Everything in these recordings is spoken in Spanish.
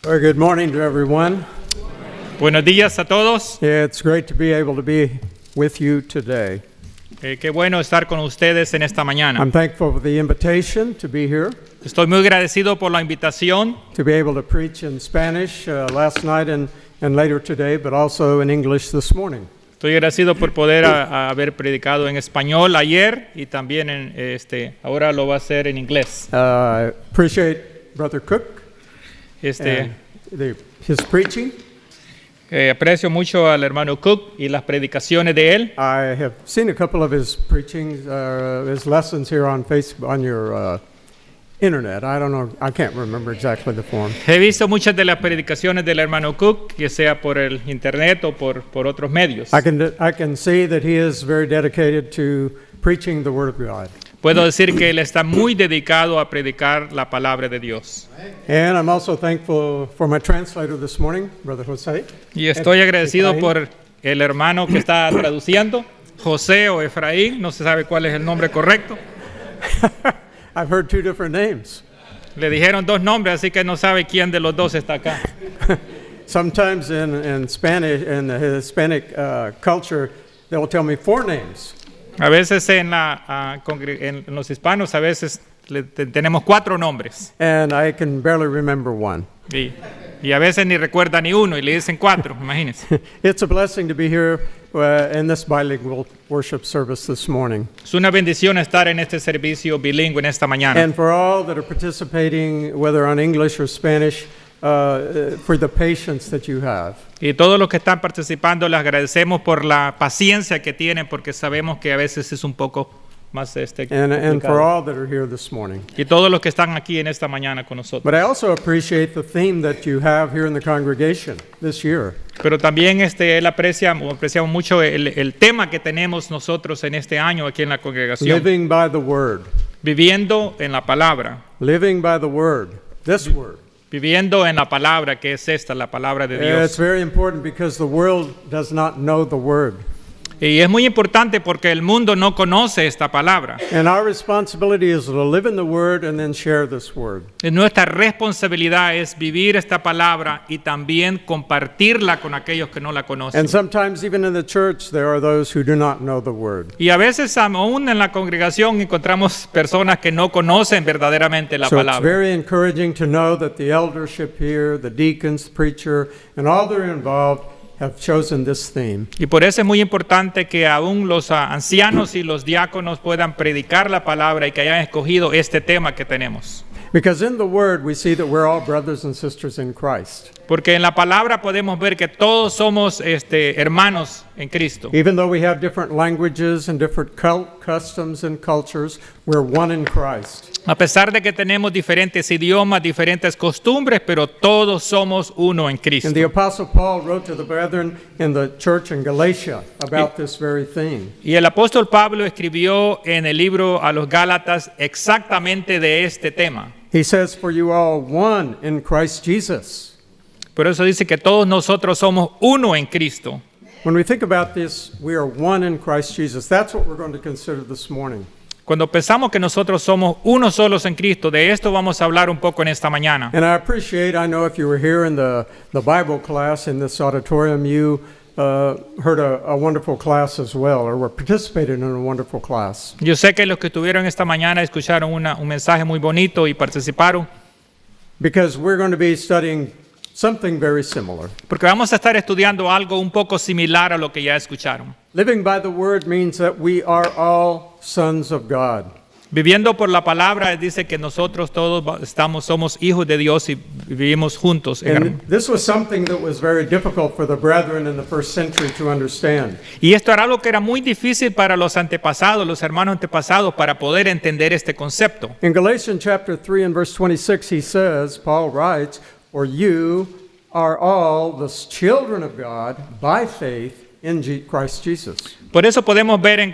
Well, good morning to everyone. Buenos días a todos. It's great to be able to be with you today. Qué bueno estar con ustedes en esta mañana. I'm thankful for the invitation to be here, Estoy muy agradecido por la invitación to be able to preach in Spanish last night and later today, but also in English this morning. Estoy agradecido por poder haber predicado en español ayer y también ahora lo va a hacer en inglés. Appreciate Brother Cook and his preaching. Aprecio mucho al hermano Cook y las predicaciones de él. I have seen a couple of his preachings, his lessons here on Facebook, on your internet. I don't know, I can't remember exactly the form. He visto muchas de las predicaciones del hermano Cook, que sea por el internet o por otros medios. I can see that he is very dedicated to preaching the Word of God. Puedo decir que él está muy dedicado a predicar la palabra de Dios. And I'm also thankful for my translator this morning, Brother Jose. Y estoy agradecido por el hermano que está traduciendo, José o Efraín, no se sabe cuál es el nombre correcto. I've heard two different names. Le dijeron dos nombres, así que no sabe quién de los dos está acá. Sometimes in Spanish, in the Hispanic culture, they will tell me four names. A veces en los hispanos, a veces tenemos cuatro nombres. And I can barely remember one. Y a veces ni recuerda ni uno y le dicen cuatro, imagínense. It's a blessing to be here in this bilingual worship service this morning. Es una bendición estar en este servicio bilingüe en esta mañana. And for all that are participating, whether on English or Spanish, for the patience that you have. Y todos los que están participando les agradecemos por la paciencia que tienen, porque sabemos que a veces es un poco más And for all that are here this morning. Y todos los que están aquí en esta mañana con nosotros. But I also appreciate the theme that you have here in the congregation this year. Pero también apreciamos mucho el tema que tenemos nosotros en este año aquí en la congregación. Living by the Word. Viviendo en la palabra. Living by the Word. This Word. Viviendo en la palabra, que es esta, la palabra de Dios. It's very important because the world does not know the Word. Y es muy importante porque el mundo no conoce esta palabra. And our responsibility is to live in the Word and then share this Word. Y nuestra responsabilidad es vivir esta palabra y también compartirla con aquellos que no la conocen. And sometimes even in the church there are those who do not know the Word. Y a veces aún en la congregación encontramos personas que no conocen verdaderamente la palabra. It's very encouraging to know that the eldership here, the deacons, the preacher, and all that are involved have chosen this theme. Y por eso es muy importante que aún los ancianos y los diáconos puedan predicar la palabra y que hayan escogido este tema que tenemos. Because in the Word we see that we're all brothers and sisters in Christ. Porque en la palabra podemos ver que todos somos hermanos en Cristo. Even though we have different languages and different customs and cultures, we're one in Christ. A pesar de que tenemos diferentes idiomas, diferentes costumbres, pero todos somos uno en Cristo. And the Apostle Paul wrote to the brethren in the church in Galatia about this very thing. Y el apóstol Pablo escribió en el libro a los Gálatas exactamente de este tema. He says, "For you are one in Christ Jesus." Por eso dice que todos nosotros somos uno en Cristo. When we think about this, we are one in Christ Jesus. That's what we're going to consider this morning. Cuando pensamos que nosotros somos uno solos en Cristo, de esto vamos a hablar un poco en esta mañana. And I know if you were here in the Bible class in this auditorium, you heard a wonderful class as well, or were participated in a wonderful class. Yo sé que los que estuvieron esta mañana escucharon un mensaje muy bonito y participaron. Because we're going to be studying something very similar. Porque vamos a estar estudiando algo un poco similar a lo que ya escucharon. Living by the Word means that we are all sons of God. Viviendo por la palabra dice que nosotros todos somos hijos de Dios y vivimos juntos. And this was something that was very difficult for the brethren in the first century to understand. Y esto era algo que era muy difícil para los antepasados, los hermanos antepasados, para poder entender este concepto. In Galatians chapter 3 and verse 26 he says, Paul writes, "For you are all the children of God by faith in Christ Jesus." Por eso podemos ver en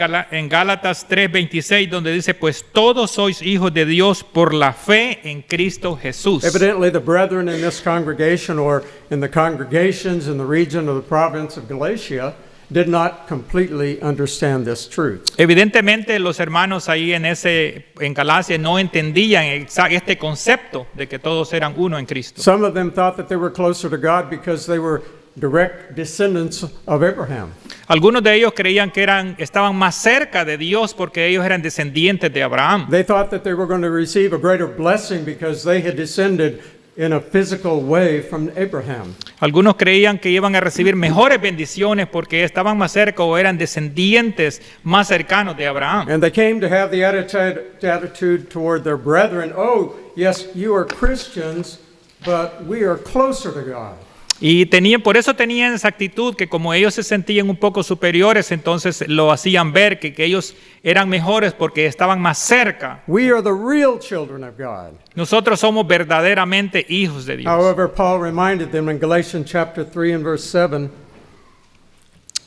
Gálatas 3:26 donde dice, pues todos sois hijos de Dios por la fe en Cristo Jesús. Evidently the brethren in this congregation or in the congregations in the region of the province of Galatia did not completely understand this truth. Evidentemente los hermanos ahí en Galacia no entendían este concepto de que todos eran uno en Cristo. Some of them thought that they were closer to God because they were direct descendants of Abraham. Algunos de ellos creían que estaban más cerca de Dios porque ellos eran descendientes de Abraham. They thought that they were going to receive a greater blessing because they had descended in a physical way from Abraham. Algunos creían que iban a recibir mejores bendiciones porque estaban más cerca o eran descendientes más cercanos de Abraham. And they came to have the attitude toward their brethren, oh, yes, you are Christians, but we are closer to God. Y por eso tenían esa actitud que como ellos se sentían un poco superiores, entonces lo hacían ver que ellos eran mejores porque estaban más cerca. We are the real children of God. Nosotros somos verdaderamente hijos de Dios. However, Paul reminded them in Galatians chapter 3 and verse 7,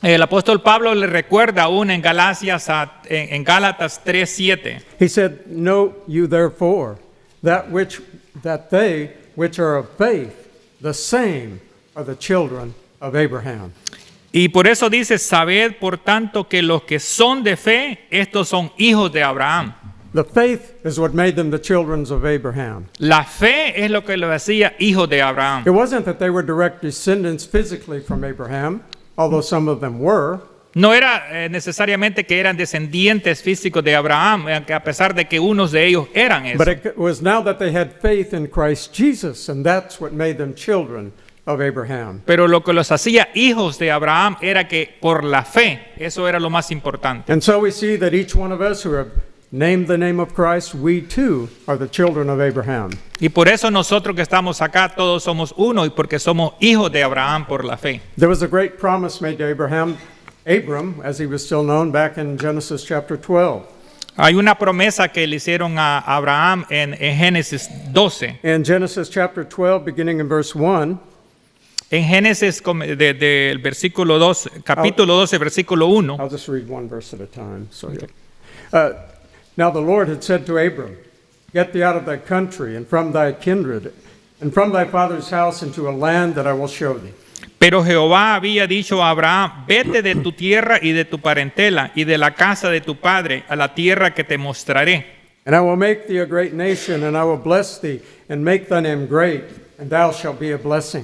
El apóstol Pablo le recuerda aún en Gálatas 3:7. he said, know you therefore that they which are of faith, the same are the children of Abraham. Y por eso dice, sabed por tanto que los que son de fe, estos son hijos de Abraham. The faith is what made them the children of Abraham. La fe es lo que los hacía hijos de Abraham. It wasn't that they were direct descendants physically from Abraham, although some of them were. No era necesariamente que eran descendientes físicos de Abraham, a pesar de que unos de ellos eran eso. But it was now that they had faith in Christ Jesus, and that's what made them children of Abraham. Pero lo que los hacía hijos de Abraham era que por la fe, eso era lo más importante. And so we see that each one of us who have named the name of Christ, we too are the children of Abraham. Y por eso nosotros que estamos acá, todos somos uno, y porque somos hijos de Abraham por la fe. There was a great promise made to Abram, as he was still known, back in Genesis chapter 12. Hay una promesa que le hicieron a Abraham en Génesis 12. In Genesis chapter 12, beginning in verse 1, En Génesis del versículo 2, capítulo 12, versículo 1. I'll just read one verse at a time. Now the Lord had said to Abram, get thee out of thy country and from thy kindred and from thy father's house into a land that I will show thee. Pero Jehová había dicho a Abraham, vete de tu tierra y de tu parentela y de la casa de tu padre a la tierra que te mostraré. And I will make thee a great nation, and I will bless thee, and make thy name great, and thou shalt be a blessing.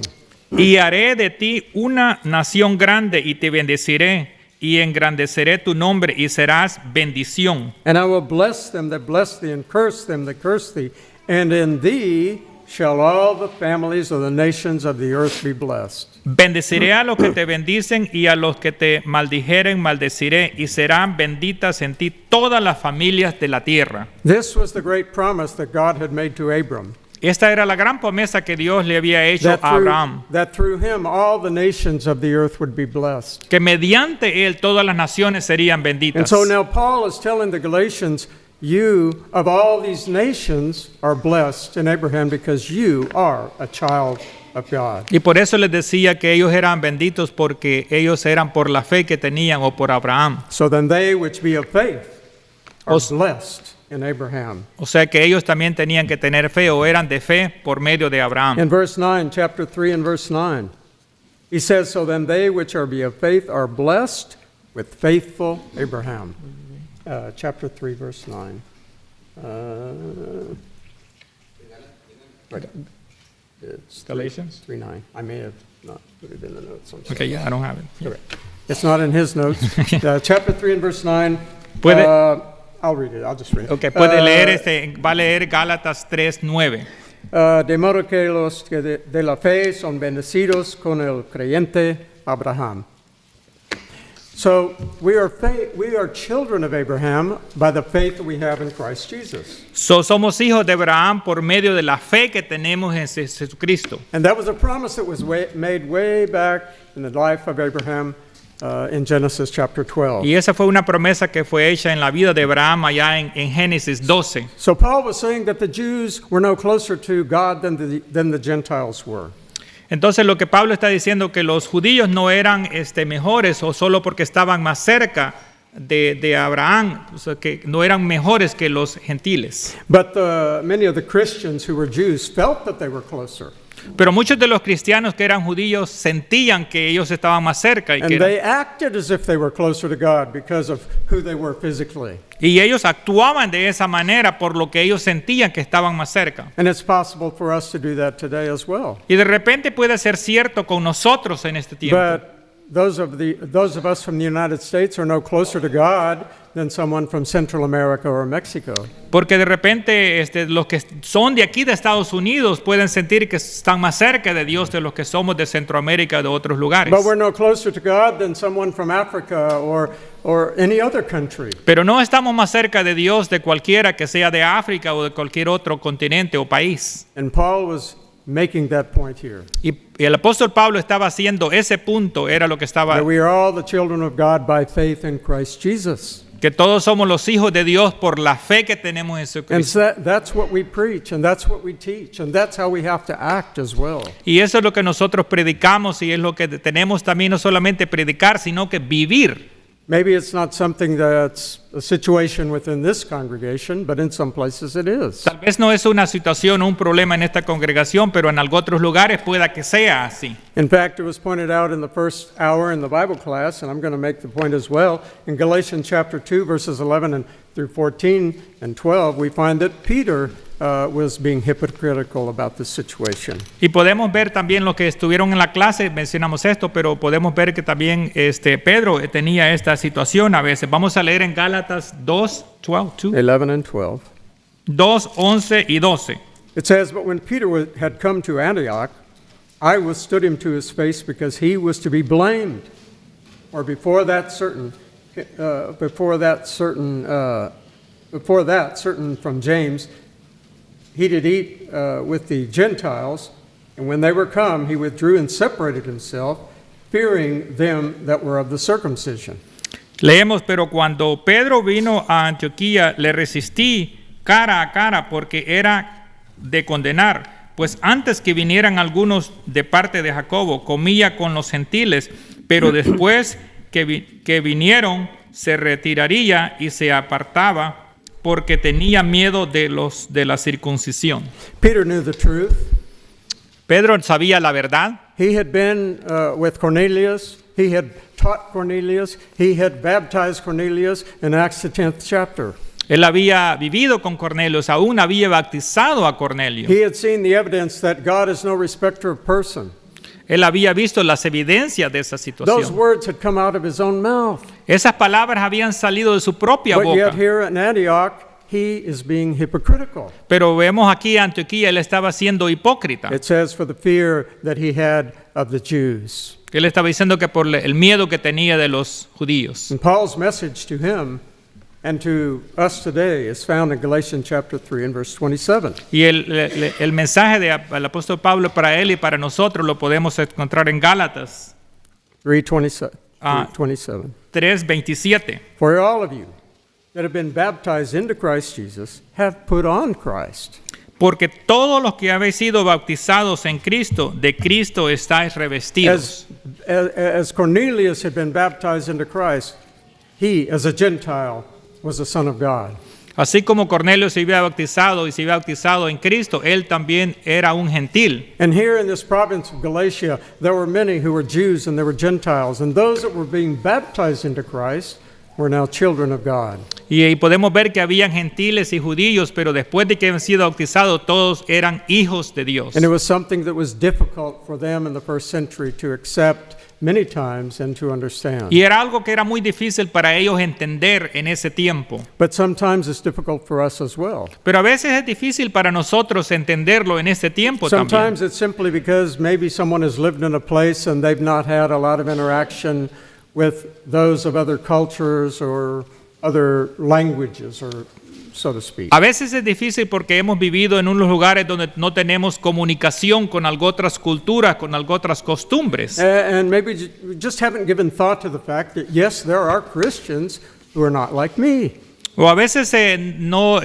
Y haré de ti una nación grande y te bendeciré y engrandeceré tu nombre y serás bendición. And I will bless them that bless thee, and curse them that curse thee, and in thee shall all the families of the nations of the earth be blessed. Bendeciré a los que te bendicen y a los que te maldijeren maldeciré y serán benditas en ti todas las familias de la tierra. This was the great promise that God had made to Abram. Esta era la gran promesa que Dios le había hecho a Abraham. That through him all the nations of the earth would be blessed. Que mediante él todas las naciones serían benditas. And so now Paul is telling the Galatians, you of all these nations are blessed in Abraham because you are a child of God. Y por eso les decía que ellos eran benditos porque ellos eran por la fe que tenían o por Abraham. So then they which be of faith are blessed in Abraham. O sea que ellos también tenían que tener fe o eran de fe por medio de Abraham. In verse 9, chapter 3 and verse 9, he says, so then they which are be of faith are blessed with faithful Abraham. Chapter 3, verse 9. It's Galatians? 3:9. I may have not put it in the notes. I'm sorry. Okay, yeah, I don't have it. Okay. It's not in his notes. Chapter 3 and verse 9. I'll read it. I'll just read it. Okay, puede leer va a leer Gálatas 3:9. De modo que los que de la fe son bendecidos con el creyente Abraham. So we are children of Abraham by the faith that we have in Christ Jesus. Somos hijos de Abraham por medio de la fe que tenemos en Jesucristo. And that was a promise that was made way back in the life of Abraham in Genesis chapter 12. Y esa fue una promesa que fue hecha en la vida de Abraham allá en Génesis 12. So Paul was saying that the Jews were no closer to God than the Gentiles were. Entonces lo que Pablo está diciendo que los judíos no eran mejores o solo porque estaban más cerca de Abraham, o sea, que no eran mejores que los gentiles. But many of the Christians who were Jews felt that they were closer. Pero muchos de los cristianos que eran judíos sentían que ellos estaban más cerca And they acted as if they were closer to God because of who they were physically. y ellos actuaban de esa manera por lo que ellos sentían que estaban más cerca. And it's possible for us to do that today as well. Y de repente puede ser cierto con nosotros en este tiempo. But those of us from the United States are no closer to God than someone from Central America or Mexico. Porque de repente los que son de aquí de Estados Unidos pueden sentir que están más cerca de Dios de los que somos de Centroamérica o de otros lugares. But we're no closer to God than someone from Africa or any other country. Pero no estamos más cerca de Dios de cualquiera que sea de África o de cualquier otro continente o país. And Paul was making that point here. Y el apóstol Pablo estaba haciendo ese punto, era lo que estaba, That we are all the children of God by faith in Christ Jesus. que todos somos los hijos de Dios por la fe que tenemos en And Jesucristo. so that's what we preach, and that's what we teach, and that's how we have to act as well. Y eso es lo que nosotros predicamos y es lo que tenemos también no solamente predicar, sino que vivir. Maybe it's not something that's a situation within this congregation, but in some places it is. Tal vez no es una situación o un problema en esta congregación, pero en algunos otros lugares pueda que sea así. In fact, it was pointed out in the first hour in the Bible class, and I'm going to make the point as well. In Galatians chapter 2, verses 11 through 14 and 12, we find that Peter was being hypocritical about this situation. Y podemos ver también lo que estuvieron en la clase, mencionamos esto, pero podemos ver que también Pedro tenía esta situación a veces. Vamos a leer en Gálatas 2, 11 and 12. 2, 11 y 12. It says, "But when Peter had come to Antioch, I withstood him to his face because he was to be blamed. Or before that, certain from James, he did eat with the Gentiles, and when they were come, he withdrew and separated himself, fearing them that were of the circumcision." Leemos, pero cuando Pedro vino a Antioquía, le resistí cara a cara porque era de condenar, pues antes que vinieran algunos de parte de Jacobo, comía con los gentiles, pero después que vinieron, se retiraría y se apartaba porque tenía miedo de la circuncisión. Peter knew the truth. Pedro sabía la verdad. He had been with Cornelius. He had taught Cornelius. He had baptized Cornelius in Acts the 10th chapter. Él había vivido con Cornelio, aún había bautizado a Cornelio. He had seen the evidence that God is no respecter of person. Él había visto las evidencias de esa Those situación. words had come out of his own mouth. Esas palabras habían salido de su propia But yet boca. here in Antioch, he is being hypocritical. Pero vemos aquí en Antioquía, él estaba siendo hipócrita. It says for the fear that he had of the Jews. Él estaba diciendo que por el miedo que tenía de los judíos. And Paul's message to him and to us today is found in Galatians chapter 3 and verse 27. Y el mensaje del apóstol Pablo para él y para nosotros lo podemos encontrar en Gálatas 3:27. Ah. 3:27. 3:27. For all of you that have been baptized into Christ Jesus have put on Christ. Porque todos los que habéis sido bautizados en Cristo, de Cristo estáis revestidos. As Cornelius had been baptized into Christ, he, as a Gentile, was a son of God. Así como Cornelio se había bautizado en Cristo, él también era un gentil. And here in this province of Galatia, there were many who were Jews and there were Gentiles, and those that were being baptized into Christ were now children of God. Y podemos ver que habían gentiles y judíos, pero después de que habían sido bautizados, todos eran hijos de Dios. And it was something that was difficult for them in the first century to accept many times and to understand. Y era algo que era muy difícil para ellos entender en ese tiempo. But sometimes it's difficult for us as well. Pero a veces es difícil para nosotros entenderlo en ese tiempo también. Sometimes it's simply because maybe someone has lived in a place and they've not had a lot of interaction with those of other cultures or other languages, or so to speak. A veces es difícil porque hemos vivido en unos lugares donde no tenemos comunicación con algo otras culturas, con algo otras costumbres. And maybe we just haven't given thought to the fact that, yes, there are Christians who are not like me. O a veces no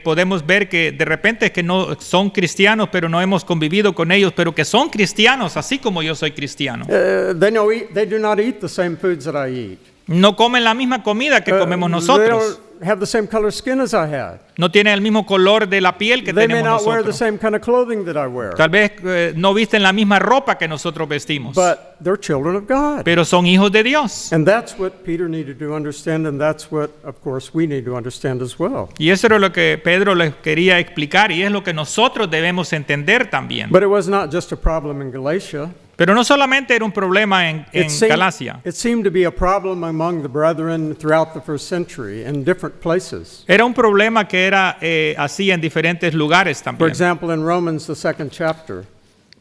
podemos ver que de repente es que no son cristianos, pero no hemos convivido con ellos, pero que son cristianos, así como yo soy cristiano. They do not eat the same foods that I eat. No comen la misma comida que comemos nosotros. have the same color skin as I had. No tienen el mismo color de la piel que They may tenemos not wear the nosotros. same kind of clothing that I wear. Tal vez no visten la misma ropa que nosotros vestimos, But they're children of God. pero son hijos de Dios. And that's what Peter needed to understand, and that's what, of course, we need to understand as well. Y eso era lo que Pedro les quería explicar y es lo que nosotros debemos entender también. But it was not just a problem in Galatia. Pero no solamente era un problema en Galacia. It seemed to be a problem among the brethren throughout the first century in different places. Era un problema que era así en diferentes lugares For también. example, in Romans, the 2nd chapter,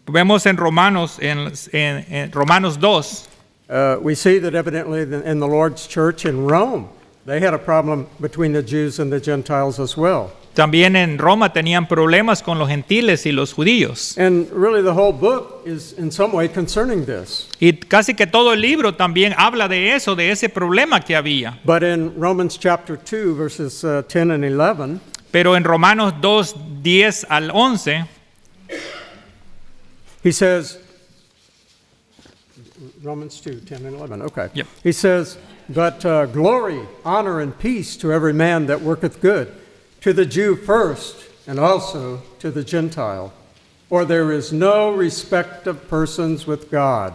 Vemos en Romanos, en Romanos 2, we see that evidently in the Lord's church in Rome, they had a problem between the Jews and the Gentiles as well. también en Roma tenían problemas con los gentiles y los judíos. And really the whole book is in some way concerning this. Y casi que todo el libro también habla de eso, de ese problema que había. But in Romans chapter 2, verses 10 and 11, Pero en Romanos 2, 10 al 11, he says, Romans 2, 10 and 11, okay. Yep. He says, but glory, honor, and peace to every man that worketh good, to the Jew first, and also to the Gentile. For there is no respect of persons with God.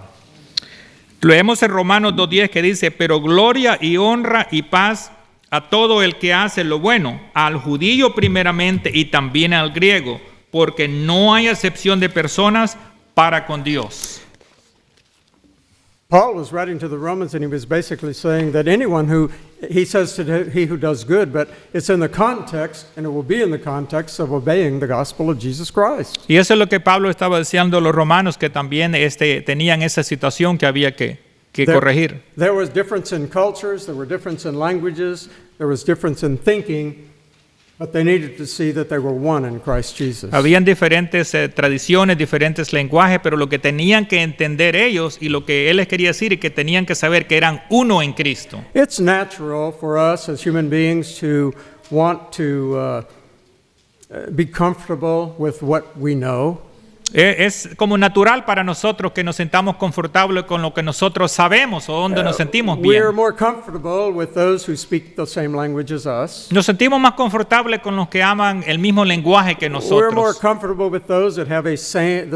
leemos en Romanos 2.10 que dice, pero gloria y honra y paz a todo el que hace lo bueno, al judío primeramente y también al griego, porque no hay acepción de personas para con Dios. Paul was writing to the Romans, and he was basically saying that anyone who, he says to he who does good, but it's in the context, and it will be in the context of obeying the gospel of Jesus Christ. Y eso es lo que Pablo estaba diciendo a los romanos, que también tenían esa situación que había que corregir. There was difference in cultures, there were difference in languages, there was difference in thinking, but they needed to see that they were one in Christ Jesus. Habían diferentes tradiciones, diferentes lenguajes, pero lo que tenían que entender ellos y lo que él les quería decir es que tenían que saber que eran uno en Cristo. It's natural for us as human beings to want to be comfortable with what we know. Es como natural para nosotros que nos sintamos confortables con lo que nosotros sabemos o donde nos sentimos bien. We're more comfortable with those who speak the same language as us. Nos sentimos más confortables con los que aman el mismo lenguaje que We're more nosotros. comfortable with those that have the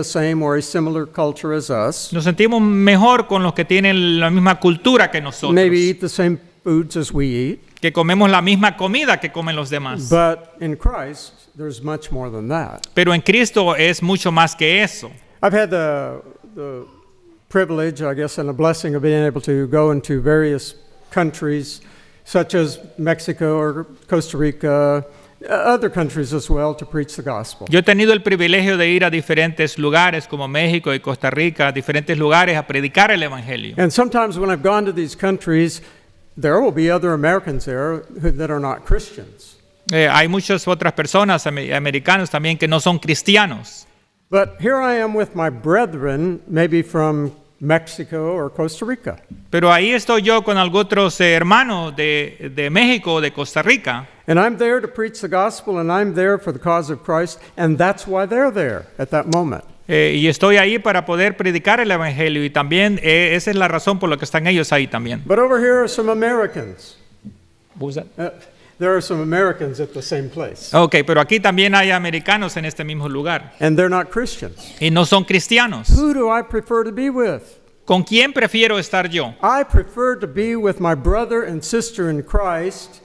same or a similar culture as us. Nos sentimos mejor con los que tienen la misma cultura que nosotros, Maybe eat the same foods as we eat. que comemos la misma comida que comen los demás. But in Christ, there's much more than that. Pero en Cristo es mucho más que eso. I've had the privilege, I guess, and the blessing of being able to go into various countries, such as Mexico or Costa Rica, other countries as well, to preach the gospel. Yo he tenido el privilegio de ir a diferentes lugares como México y Costa Rica, diferentes lugares a predicar el evangelio. And sometimes when I've gone to these countries, there will be other Americans there that are not Christians. Hay muchas otras personas americanos también que no son cristianos. But here I am with my brethren, maybe from Mexico or Costa Rica. Pero ahí estoy yo con algunos otros hermanos de México o de Costa Rica. And I'm there to preach the gospel, and I'm there for the cause of Christ, and that's why they're there at that moment. Y estoy ahí para poder predicar el evangelio y también esa es la razón por la que están ellos ahí también. But over here are some Americans. What was that? There are some Americans at the same place, Ok, pero aquí también hay americanos en este mismo lugar and they're not Christians. y no son cristianos. Who do I prefer to be with? ¿Con quién prefiero estar yo? I prefer to be with my brother and sister in Christ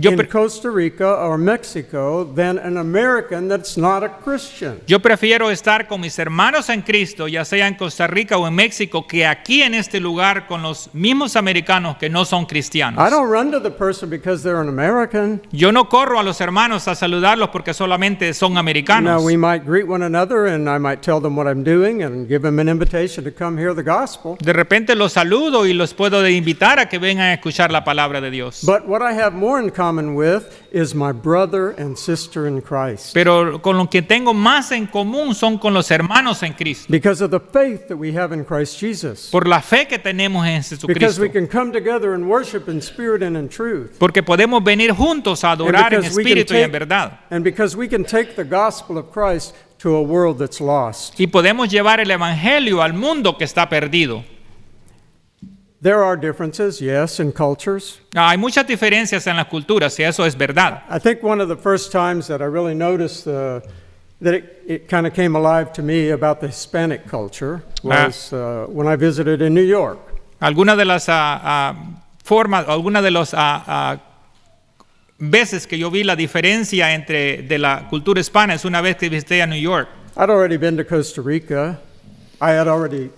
Yo, in pre- Costa Rica or Mexico than an American that's not a Christian. yo prefiero estar con mis hermanos en Cristo, ya sea en Costa Rica o en México, que aquí en este lugar con los mismos americanos que no son cristianos. I don't run to the person because they're an American. Yo no corro a los hermanos a saludarlos porque solamente son Now, americanos. we might greet one another, and I might tell them what I'm doing and give them an invitation to come hear the gospel. De repente los saludo y los puedo invitar a que vengan a escuchar la palabra de Dios. But what I have more in common with is my brother and sister in Christ. Pero con lo que tengo más en común son con los hermanos en Cristo. Because of the faith that we have in Christ Jesus. Por la fe que tenemos en Because Jesucristo. we can come together and worship in spirit and in truth. Porque podemos venir juntos a adorar en espíritu y en verdad. And because we can take the gospel of Christ to a world that's lost. Y podemos llevar el evangelio al mundo que está perdido. There are differences, yes, in cultures. Hay muchas diferencias en las culturas y eso es verdad. I think one of the first times that I really noticed that it kind of came alive to me about the Hispanic culture was when I visited in New York. Algunas de las formas, algunas de las veces que yo vi la diferencia de la cultura hispana es una vez que visité a New York. I'd already been to Costa Rica. I had already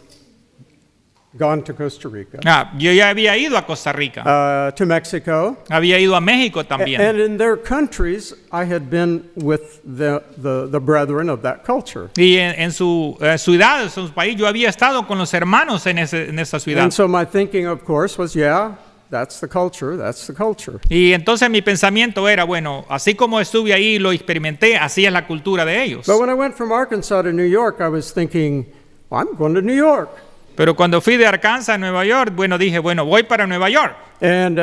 gone to Costa Rica. Yo ya había ido a Costa Rica. To Mexico. Había ido a México también. And in their countries, I had been with the brethren of that culture. Y en su ciudad, en su país, yo había estado con los hermanos en esa ciudad. And so my thinking, of course, was, yeah, that's the culture, that's the culture. Y entonces mi pensamiento era, bueno, así como estuve ahí y lo experimenté, así es la cultura de ellos. But when I went from Arkansas to New York, I was thinking, well, I'm going to New York. Pero cuando fui de Arkansas a Nueva York, dije, voy para Nueva York. And,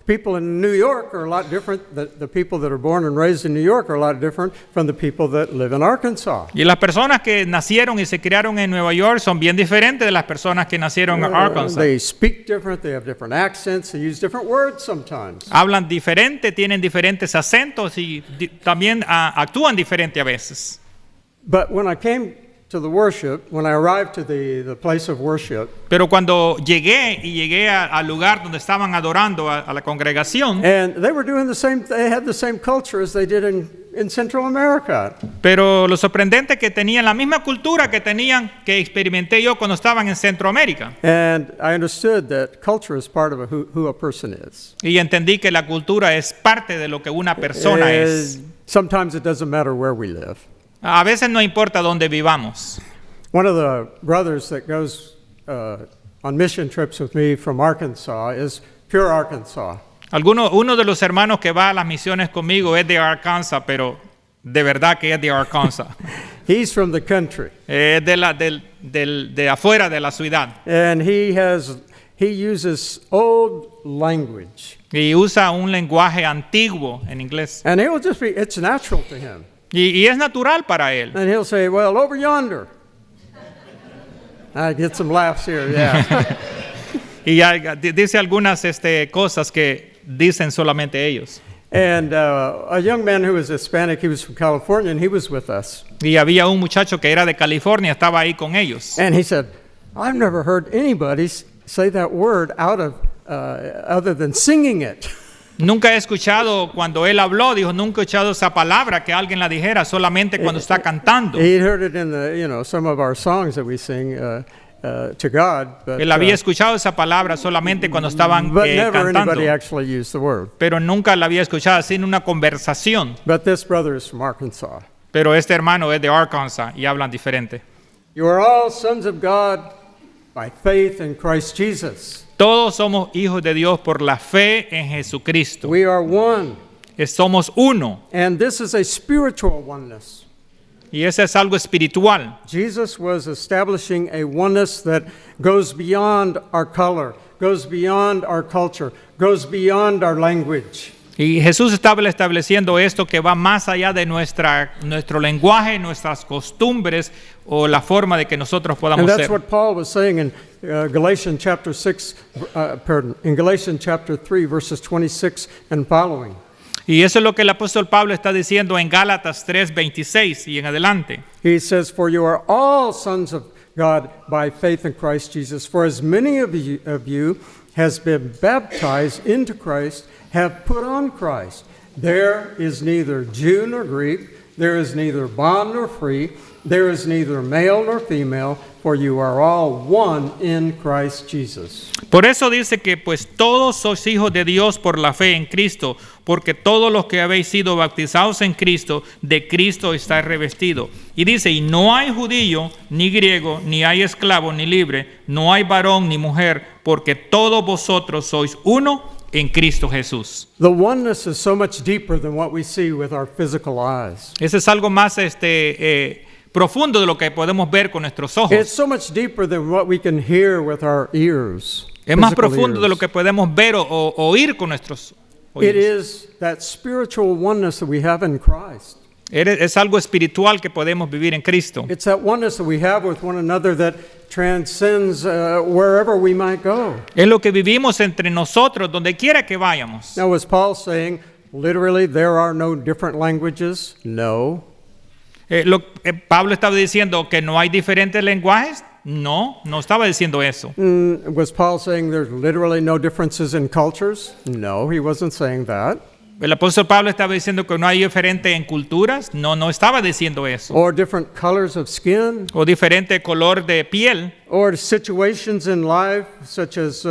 people in New York are a lot different. The people that are born and raised in New York are a lot different from the people that live in Arkansas. Y las personas que nacieron y se criaron en Nueva York son bien diferentes de las personas que nacieron en Arkansas. They speak different, they have different accents, they use different words sometimes. Hablan diferente, tienen diferentes acentos y también actúan diferente a veces. But when I came to the worship, when I arrived to the place of worship, pero cuando llegué al lugar donde estaban adorando a la congregación, and they were doing they had the same culture as they did in Central America. Pero lo sorprendente que tenían la misma cultura que experimenté yo cuando estaban en Centroamérica. And I understood that culture is part of who a person is. Y entendí que la cultura es parte de lo que una persona es. Sometimes it doesn't matter where we live. A veces no importa dónde vivamos. One of the brothers that goes on mission trips with me from Arkansas is pure Arkansas. Uno de los hermanos que va a las misiones conmigo es de Arkansas, pero de verdad que es de Arkansas. He's from the country. Es de afuera de la ciudad. And he uses old language. Y usa un lenguaje antiguo en inglés. And it's natural to him. Y es natural para él. And he'll say, well, over yonder. I get some laughs here, yeah. Y ya dice algunas cosas que dicen solamente ellos. And a young man who was Hispanic, he was from California, and he was with us. Y había un muchacho que era de California, estaba ahí con ellos. And he said, I've never heard anybody say that word out of other than singing it. Nunca he escuchado, cuando él habló, dijo, nunca he escuchado esa palabra que alguien la dijera, solamente cuando está cantando. He heard it in some of our songs that we sing to God. But, él había escuchado esa palabra solamente cuando estaban but never cantando. anybody actually used the word. Pero nunca la había escuchado así en una conversación. But this brother is from Arkansas. Pero este hermano es de Arkansas y hablan diferente. You are all sons of God by faith in Christ Jesus. Todos somos hijos de Dios por la fe en Jesucristo. We are one. Somos uno. And this is a spiritual oneness. Y ese es algo espiritual. Jesus was establishing a oneness that goes beyond our color, goes beyond our culture, goes beyond our language. Y Jesús estaba estableciendo esto que va más allá de nuestro lenguaje, nuestras costumbres o la forma de que nosotros podamos And that's ser. what Paul was saying in Galatians chapter 3 verses 26 and following. Y eso es lo que el apóstol Pablo está diciendo en Gálatas 3:26 y en adelante. He says, "For you are all sons of God by faith in Christ Jesus. For as many of you has been baptized into Christ, have put on Christ. There is neither Jew nor Greek, there is neither bond nor free, there is neither male nor female, for you are all one in Christ Jesus." Por eso dice que pues todos sois hijos de Dios por la fe en Cristo, porque todos los que habéis sido bautizados en Cristo, de Cristo estáis revestidos. Y dice, y no hay judío, ni griego, ni hay esclavo, ni libre, no hay varón, ni mujer, porque todos vosotros sois uno en Cristo Jesús. The oneness is so much deeper than what we see with our physical eyes. Ese es algo más profundo de lo que podemos ver con nuestros ojos. It's so much deeper than what we can hear with our ears. Es más physical profundo de ears. lo que podemos ver o oír con nuestros It oídos. is that spiritual oneness that we have in Christ. Es algo espiritual que podemos vivir en Cristo. It's that oneness that we have with one another that transcends wherever we might go. Es lo que vivimos entre nosotros, donde quiera que vayamos. Now, was Paul saying, literally, there are no different languages? No. Pablo estaba diciendo que no hay diferentes lenguajes. No, no estaba diciendo eso. Was Paul saying there's literally no differences in cultures? No, he wasn't saying that. El apóstol Pablo estaba diciendo que no hay diferente en culturas. No, no estaba diciendo eso. Or different colors of skin. O diferente color de piel. Or situations in life, such as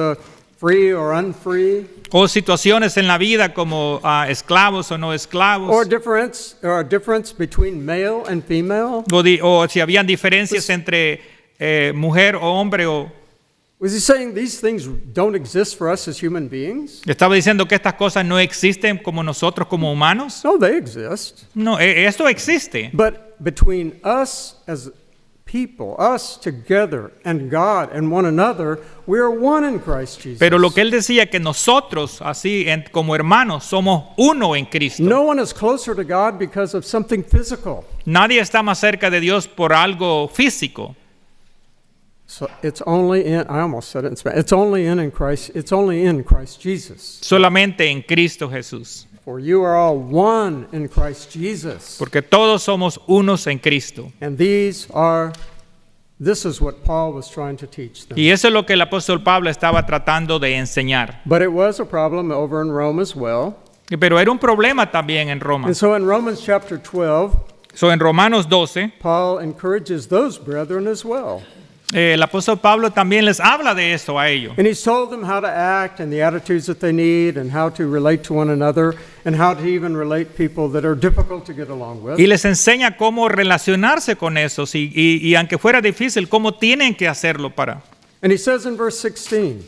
free or unfree. O situaciones en la vida como esclavos o no esclavos. Or difference between male and female. O si habían diferencias entre mujer o hombre. Was he saying these things don't exist for us as human beings? ¿Estaba diciendo que estas cosas no existen como nosotros como humanos? No, they exist. No, esto existe. But between us as people, us together, and God and one another, we are one in Christ Jesus. Pero lo que él decía que nosotros, así como hermanos, somos uno en Cristo. No one is closer to God because of something physical. Nadie está más cerca de Dios por algo físico. So it's only in, I almost said it in Spanish, it's only in Christ Jesus. Solamente en Cristo Jesús. For you are all one in Christ Jesus. Porque todos somos unos en Cristo. And this is what Paul was trying to teach them. Y eso es lo que el apóstol Pablo estaba tratando de enseñar. But it was a problem over in Rome as well. Pero era un problema también en Roma. And so in Romans chapter 12, en Romanos 12, Paul encourages those brethren as well. El apóstol Pablo también les habla de esto a ellos. And he's told them how to act and the attitudes that they need and how to relate to one another and how to even relate people that are difficult to get along with. Y les enseña cómo relacionarse con esos y aunque fuera difícil, cómo tienen que hacerlo para. And he says in verse 16.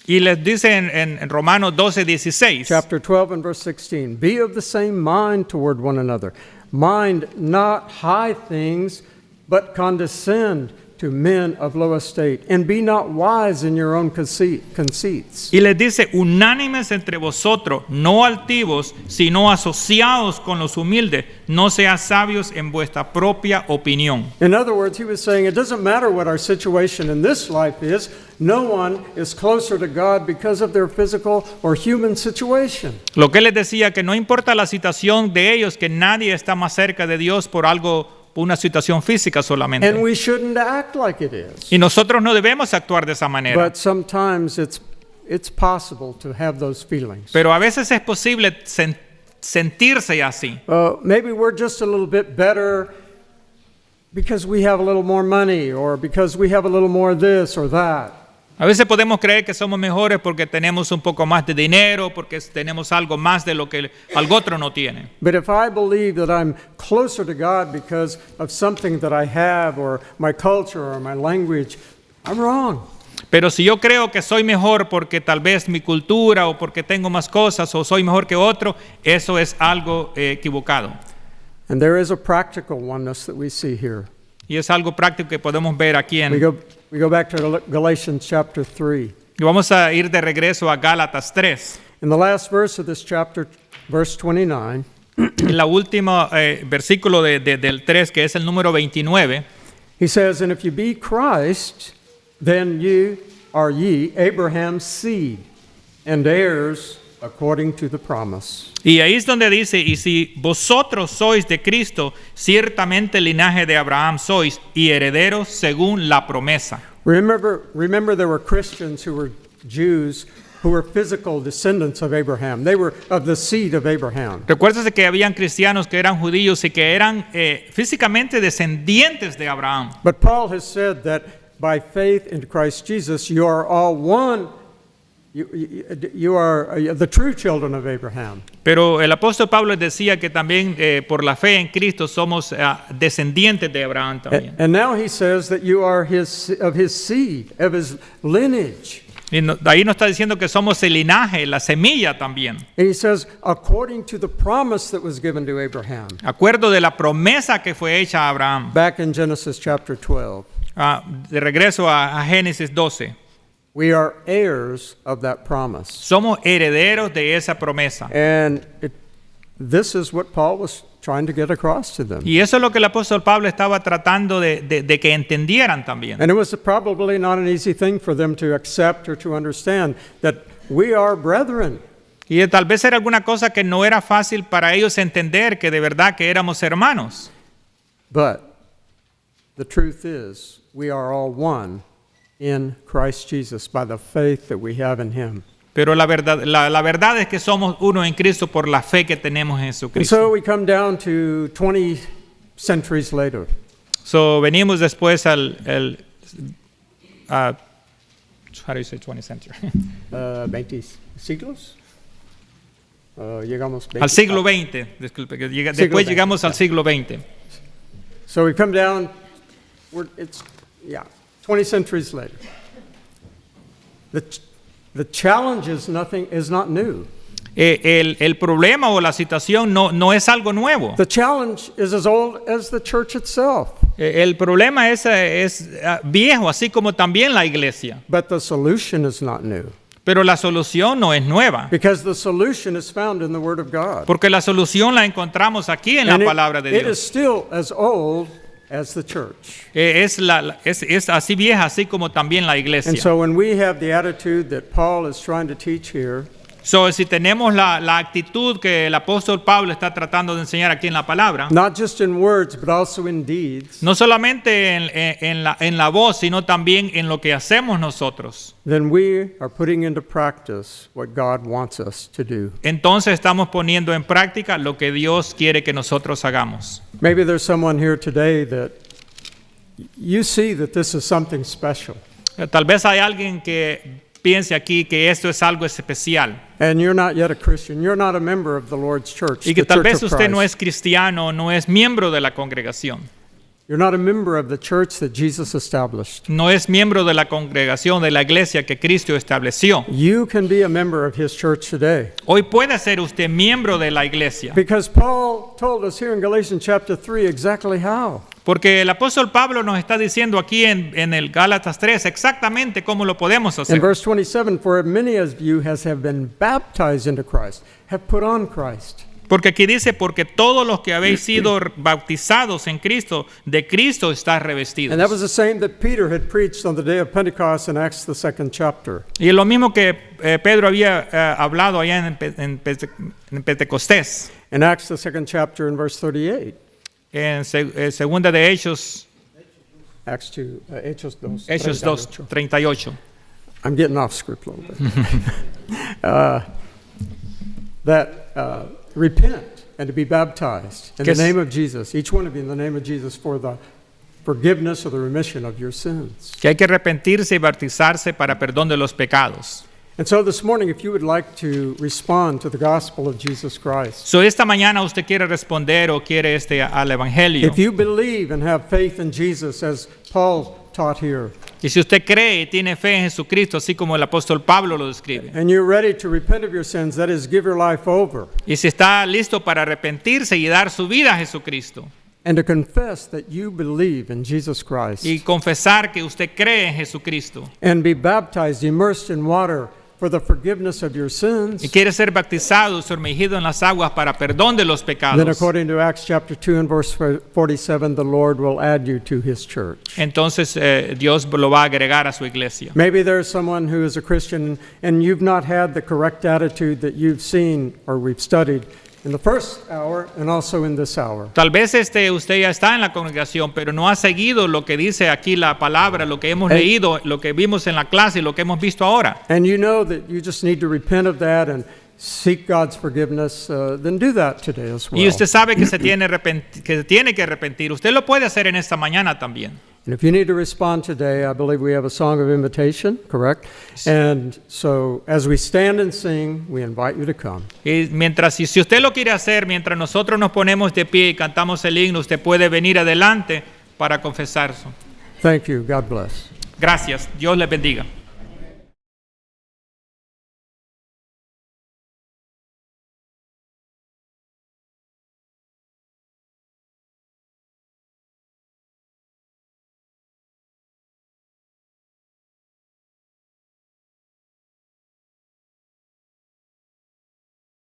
Y les dice en Romanos 12:16. Chapter 12 and verse 16. Be of the same mind toward one another. Mind not high things, but condescend to men of low estate, and be not wise in your own conceits. Y les dice, unánimes entre vosotros, no altivos, sino asociados con los humildes, no seas sabios en vuestra propia opinión. In other words, he was saying, it doesn't matter what our situation in this life is, no one is closer to God because of their physical or human situation. Lo que les decía, que no importa la situación de ellos, que nadie está más cerca de Dios por una situación física solamente. And we shouldn't act like it is. Y nosotros no debemos actuar de esa manera. But sometimes it's possible to have those feelings. Pero a veces es posible sentirse así. Maybe we're just a little bit better because we have a little more money or because we have a little more this or that. A veces podemos creer que somos mejores porque tenemos un poco más de dinero, porque tenemos algo más de lo que algo otro no tiene. But if I believe that I'm closer to God because of something that I have or my culture or my language, I'm wrong. Pero si yo creo que soy mejor porque tal vez mi cultura o porque tengo más cosas o soy mejor que otro, eso es algo equivocado. And there is a practical oneness that we see here. Y es algo práctico que podemos ver aquí en... We go back to Galatians chapter 3. Y vamos a ir de regreso a Gálatas 3. In the last verse of this chapter, verse 29, en la última versículo del 3, que es el número 29, he says, and if you be Christ, then are ye Abraham's seed, and heirs according to the promise. Y ahí es donde dice, y si vosotros sois de Cristo, ciertamente el linaje de Abraham sois, y herederos según la promesa. Remember there were Christians who were Jews who were physical descendants of Abraham. They were of the seed of Abraham. Recuérdese que habían cristianos que eran judíos y que eran físicamente descendientes de Abraham. But Paul has said that by faith in Christ Jesus, you are all one. You are the true children of Abraham. Pero el apóstol Pablo decía que también por la fe en Cristo somos descendientes de Abraham también. And now he says that you are of his seed, of his lineage. Y ahí nos está diciendo que somos el linaje, la semilla también. And he says, according to the promise that was given to Abraham. Acuerdo de la promesa que fue hecha a Abraham. Back in Genesis chapter 12. De regreso a Génesis 12. We are heirs of that promise. Somos herederos de esa promesa. And this is what Paul was trying to get across to them. Y eso es lo que el apóstol Pablo estaba tratando de que entendieran también. And it was probably not an easy thing for them to accept or to understand that we are brethren. Y tal vez era alguna cosa que no era fácil para ellos entender, que de verdad que éramos hermanos. But the truth is, we are all one in Christ Jesus by the faith that we have in Him. Pero la verdad es que somos uno en Cristo por la fe que tenemos en And Jesucristo. so we come down to 20 centuries later. So venimos después al how do you say 20th century? 20 siglos. Llegamos 20. Al siglo XX, disculpe, que después XX, llegamos al siglo XX. So we come down, 20 centuries later. The challenge is not new. El problema o la situación no es algo nuevo. The challenge is as old as the church itself. El problema es viejo, así como también la iglesia. But the solution is not new. Pero la solución no es nueva. Because the solution is found in the Word of God. Porque la solución la encontramos aquí en la palabra de It is Dios. still as old as the church. Es así vieja, así como también la And iglesia. so when we have the attitude that Paul is trying to teach here, So, si tenemos la actitud que el apóstol Pablo está tratando de enseñar aquí en la palabra, not just in words, but also in deeds, no solamente en la voz, sino también en lo que hacemos nosotros, then we are putting into practice what God wants us to do. entonces estamos poniendo en práctica lo que Dios quiere que nosotros hagamos. Maybe there's someone here today that you see that this is something special, Tal vez hay alguien que piense aquí que esto es algo especial and you're not yet a Christian. You're not a member of the Lord's church, y que the tal Church vez of usted no Christ. es cristiano, no es miembro de la congregación, You're not a member of the church that Jesus established. no es miembro de la congregación de la iglesia que Cristo estableció. You can be a member of His church today. Hoy puede ser usted miembro de la iglesia. Because Paul told us here in Galatians chapter 3 exactly how. Porque el apóstol Pablo nos está diciendo aquí en el Gálatas 3 exactamente cómo lo podemos In hacer. verse 27, for many of you have been baptized into Christ, have put on Christ. Porque aquí dice, porque todos los que habéis sido bautizados en Cristo, de Cristo está And that revestidos. was the same that Peter had preached on the day of Pentecost in Acts the 2nd chapter. Y es lo mismo que Pedro había hablado allá en Pentecostés. In Acts the 2nd chapter in verse 38. En segunda de Hechos, Acts 2, Hechos 2. Hechos 2:38. I'm getting off script a little bit. Repent and to be baptized in the name of Jesus, each one of you in the name of Jesus, for the forgiveness or the remission of your sins. Que hay que arrepentirse y bautizarse para perdón de los pecados. And so this morning, if you would like to respond to the gospel of Jesus Christ, So esta mañana usted quiere responder o quiere al evangelio. if you believe and have faith in Jesus, as Paul taught here, Y si usted cree y tiene fe en Jesucristo, así como el apóstol Pablo lo describe, and you're ready to repent of your sins, that is, give your life over, y si está listo para arrepentirse y dar su vida a Jesucristo, and to confess that you believe in Jesus Christ, y confesar que usted cree en Jesucristo, and be baptized, immersed in water for the forgiveness of your sins, y quiere ser bautizado y sumergido en las aguas para perdón de los then pecados, according to Acts chapter 2 and verse 47, the Lord will add you to His church. entonces Dios lo va a agregar a su iglesia. Maybe there's someone who is a Christian and you've not had the correct attitude that you've seen or we've studied in the first hour and also in this hour. Tal vez usted ya está en la congregación, pero no ha seguido lo que dice aquí la palabra, lo que hemos leído, lo que vimos en la clase y lo que hemos visto ahora. And you know that you just need to repent of that and seek God's forgiveness, then do that today as well. Y usted sabe que se tiene que arrepentir. Usted lo puede hacer en esta mañana también. And if you need to respond today, I believe we have a song of invitation, correct? And so as we stand and sing, we invite you to come. Y si usted lo quiere hacer, mientras nosotros nos ponemos de pie y cantamos el himno, usted puede venir adelante para confesarse. Thank you. God bless. Gracias. Dios le bendiga.